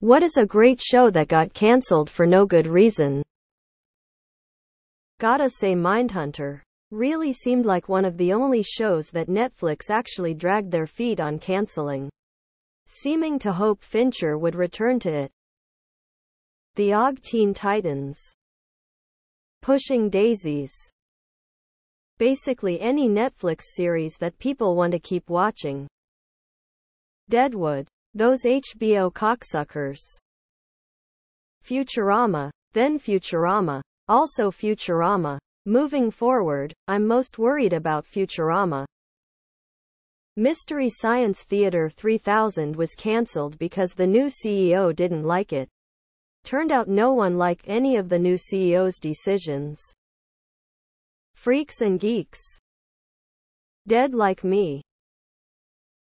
What is a great show that got cancelled for no good reason? Gotta say Mindhunter really seemed like one of the only shows that Netflix actually dragged their feet on cancelling, seeming to hope Fincher would return to it. The Og Teen Titans, Pushing Daisies, basically any Netflix series that people want to keep watching. Deadwood, those HBO cocksuckers. Futurama, then Futurama, also Futurama. Moving forward, I'm most worried about Futurama. Mystery Science Theater 3000 was cancelled because the new CEO didn't like it. Turned out no one liked any of the new CEO's decisions. Freaks and Geeks, Dead Like Me.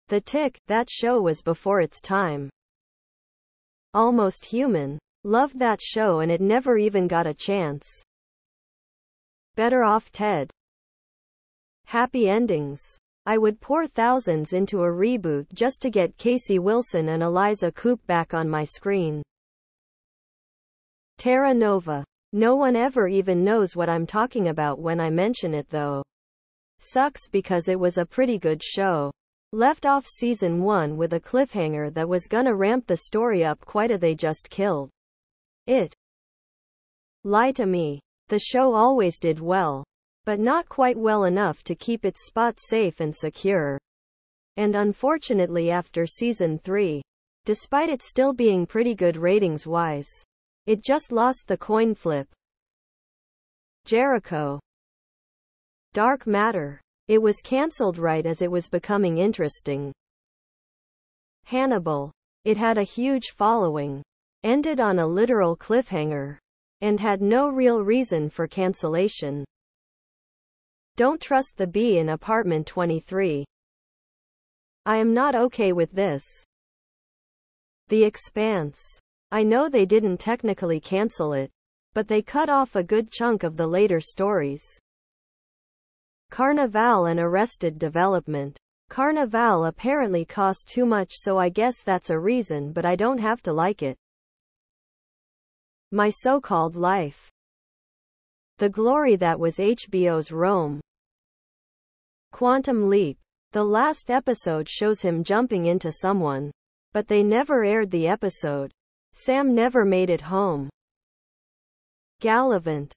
The Tick, that show was before its time. Almost Human, loved that show and it never even got a chance. Better Off Ted. Happy Endings. I would pour thousands into a reboot just to get Casey Wilson and Eliza Coupe back on my screen. Terra Nova. No one ever even knows what I'm talking about when I mention it though. Sucks because it was a pretty good show. Left off season 1 with a cliffhanger that was gonna ramp the story up quite a they just killed it. Lie to Me. The show always did well, but not quite well enough to keep its spot safe and secure. And unfortunately after season 3, despite it still being pretty good ratings-wise, it just lost the coin flip. Jericho. Dark Matter. It was cancelled right as it was becoming interesting. Hannibal. It had a huge following, ended on a literal cliffhanger, and had no real reason for cancellation. Don't Trust the Bee in Apartment 23. I am not okay with this. The Expanse. I know they didn't technically cancel it, but they cut off a good chunk of the later stories. Carnival and Arrested Development. Carnival apparently cost too much, so I guess that's a reason, but I don't have to like it. My So-Called Life. The Glory That Was HBO's Rome. Quantum Leap. The last episode shows him jumping into someone, but they never aired the episode. Sam never made it home. Gallivant.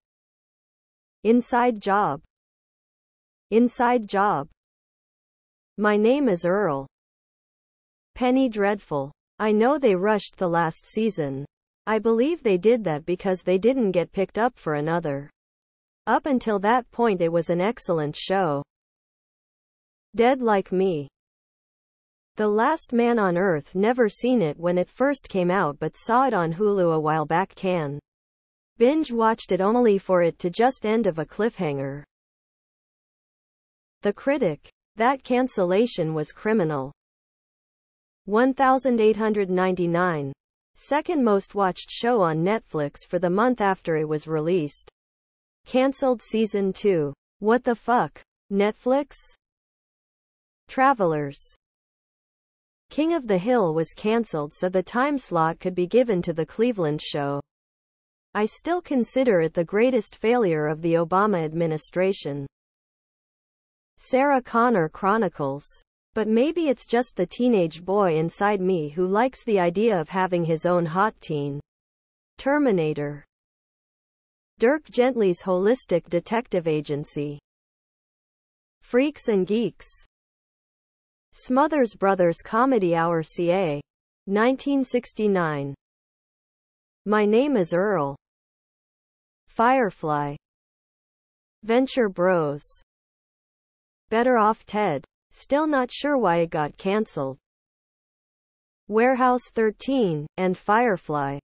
Inside Job. Inside Job. My Name is Earl. Penny Dreadful. I know they rushed the last season. I believe they did that because they didn't get picked up for another. Up until that point it was an excellent show. Dead Like Me. The Last Man on Earth. Never seen it when it first came out but saw it on Hulu a while back. Binge watched it only for it to just end of a cliffhanger. The Critic. That cancellation was criminal. 1899. Second most watched show on Netflix for the month after it was released. Cancelled season 2. What the fuck? Netflix? Travelers. King of the Hill was cancelled so the time slot could be given to the Cleveland show. I still consider it the greatest failure of the Obama administration. Sarah Connor Chronicles. But maybe it's just the teenage boy inside me who likes the idea of having his own hot teen. Terminator. Dirk Gently's Holistic Detective Agency. Freaks and Geeks. Smothers Brothers Comedy Hour ca. 1969. My Name is Earl. Firefly. Venture Bros. Better Off Ted. Still not sure why it got cancelled. Warehouse 13, and Firefly.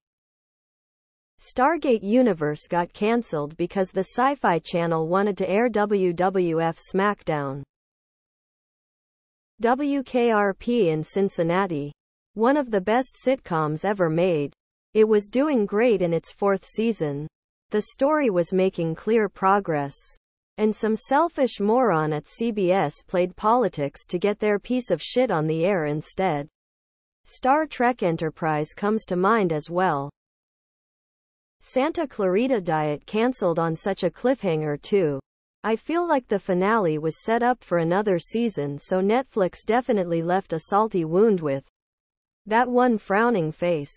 Stargate Universe got cancelled because the Sci-Fi Channel wanted to air WWF SmackDown. WKRP in Cincinnati. One of the best sitcoms ever made. It was doing great in its 4th season. The story was making clear progress. And some selfish moron at CBS played politics to get their piece of shit on the air instead. Star Trek Enterprise comes to mind as well. Santa Clarita Diet cancelled on such a cliffhanger too. I feel like the finale was set up for another season, so Netflix definitely left a salty wound with that one frowning face.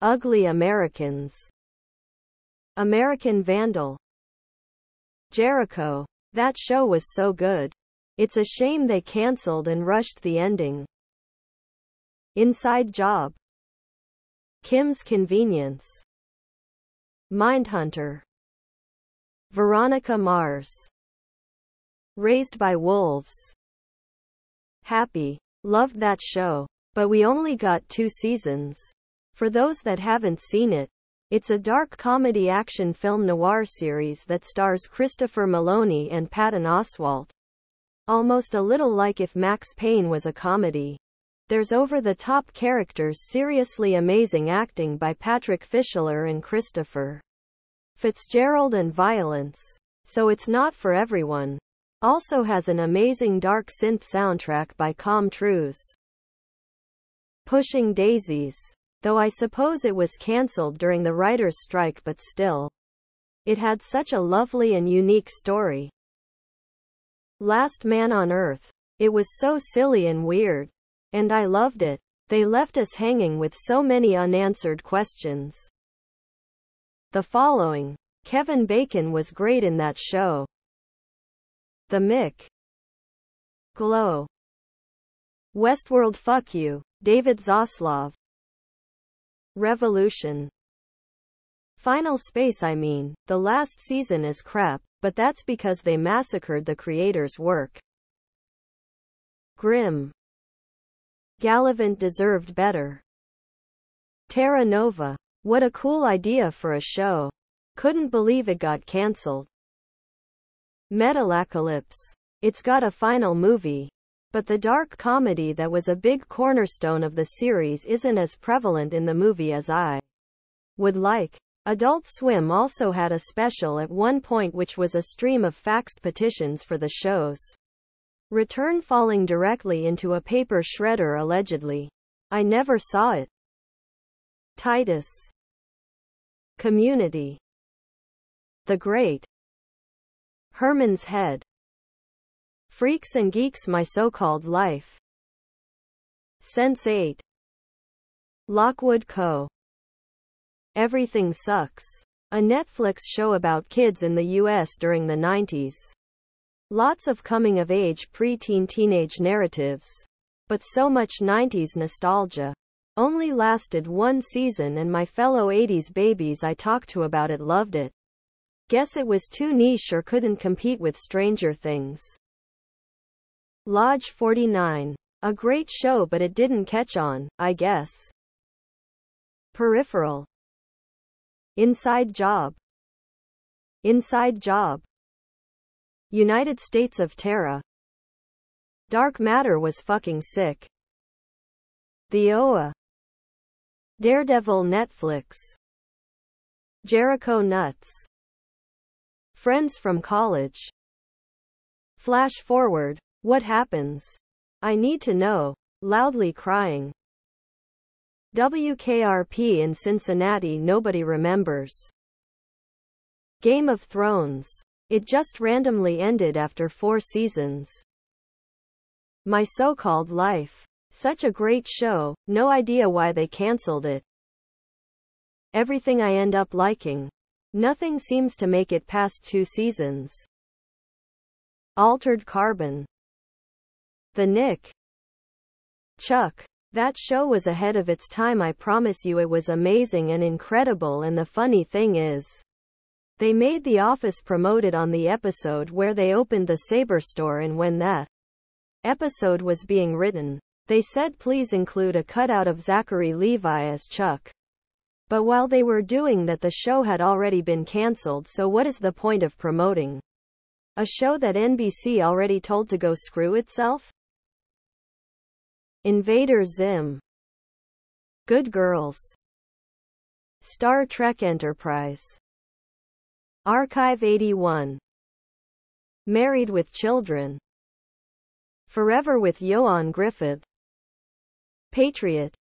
Ugly Americans. American Vandal. Jericho. That show was so good. It's a shame they cancelled and rushed the ending. Inside Job. Kim's Convenience. Mindhunter. Veronica Mars. Raised by Wolves. Happy. Loved that show. But we only got 2 seasons. For those that haven't seen it, it's a dark comedy action film noir series that stars Christopher Meloni and Patton Oswalt. Almost a little like if Max Payne was a comedy. There's over-the-top characters, seriously amazing acting by Patrick Fischler and Christopher Fitzgerald, and violence. So it's not for everyone. Also has an amazing dark synth soundtrack by Com Truise. Pushing Daisies. Though I suppose it was cancelled during the writers' strike, but still. It had such a lovely and unique story. Last Man on Earth. It was so silly and weird. And I loved it. They left us hanging with so many unanswered questions. The Following. Kevin Bacon was great in that show. The Mick. Glow. Westworld. Fuck You. David Zaslav. Revolution. Final Space. The last season is crap, but that's because they massacred the creator's work. Grimm. Gallivant deserved better. Terra Nova. What a cool idea for a show. Couldn't believe it got cancelled. Metalocalypse. It's got a final movie. But the dark comedy that was a big cornerstone of the series isn't as prevalent in the movie as I would like. Adult Swim also had a special at one point which was a stream of faxed petitions for the show's return, falling directly into a paper shredder allegedly. I never saw it. Titus. Community. The Great. Herman's Head. Freaks and Geeks. My So-Called Life. Sense8. Lockwood Co. Everything Sucks. A Netflix show about kids in the US during the 90s. Lots of coming-of-age pre-teen teenage narratives. But so much 90s nostalgia. Only lasted 1 season, and my fellow 80s babies I talked to about it loved it. Guess it was too niche or couldn't compete with Stranger Things. Lodge 49. A great show, but it didn't catch on, I guess. Peripheral. Inside Job. Inside Job. United States of Terra. Dark Matter was fucking sick. The OA. Daredevil. Netflix. Jericho Nuts. Friends from College. Flash Forward. What Happens? I Need to Know. Loudly Crying. WKRP in Cincinnati. Nobody Remembers. Game of Thrones. It just randomly ended after 4 seasons. My So-Called Life. Such a great show, no idea why they cancelled it. Everything I End Up Liking. Nothing seems to make it past 2 seasons. Altered Carbon. The Nick. Chuck. That show was ahead of its time, I promise you. It was amazing and incredible, and the funny thing is, they made The Office promote it on the episode where they opened the Sabre store, and when that episode was being written, they said please include a cutout of Zachary Levi as Chuck. But while they were doing that, the show had already been cancelled, so what is the point of promoting a show that NBC already told to go screw itself? Invader Zim. Good Girls. Star Trek Enterprise. Archive 81. Married with Children. Forever with Ioan Gruffudd. patriot,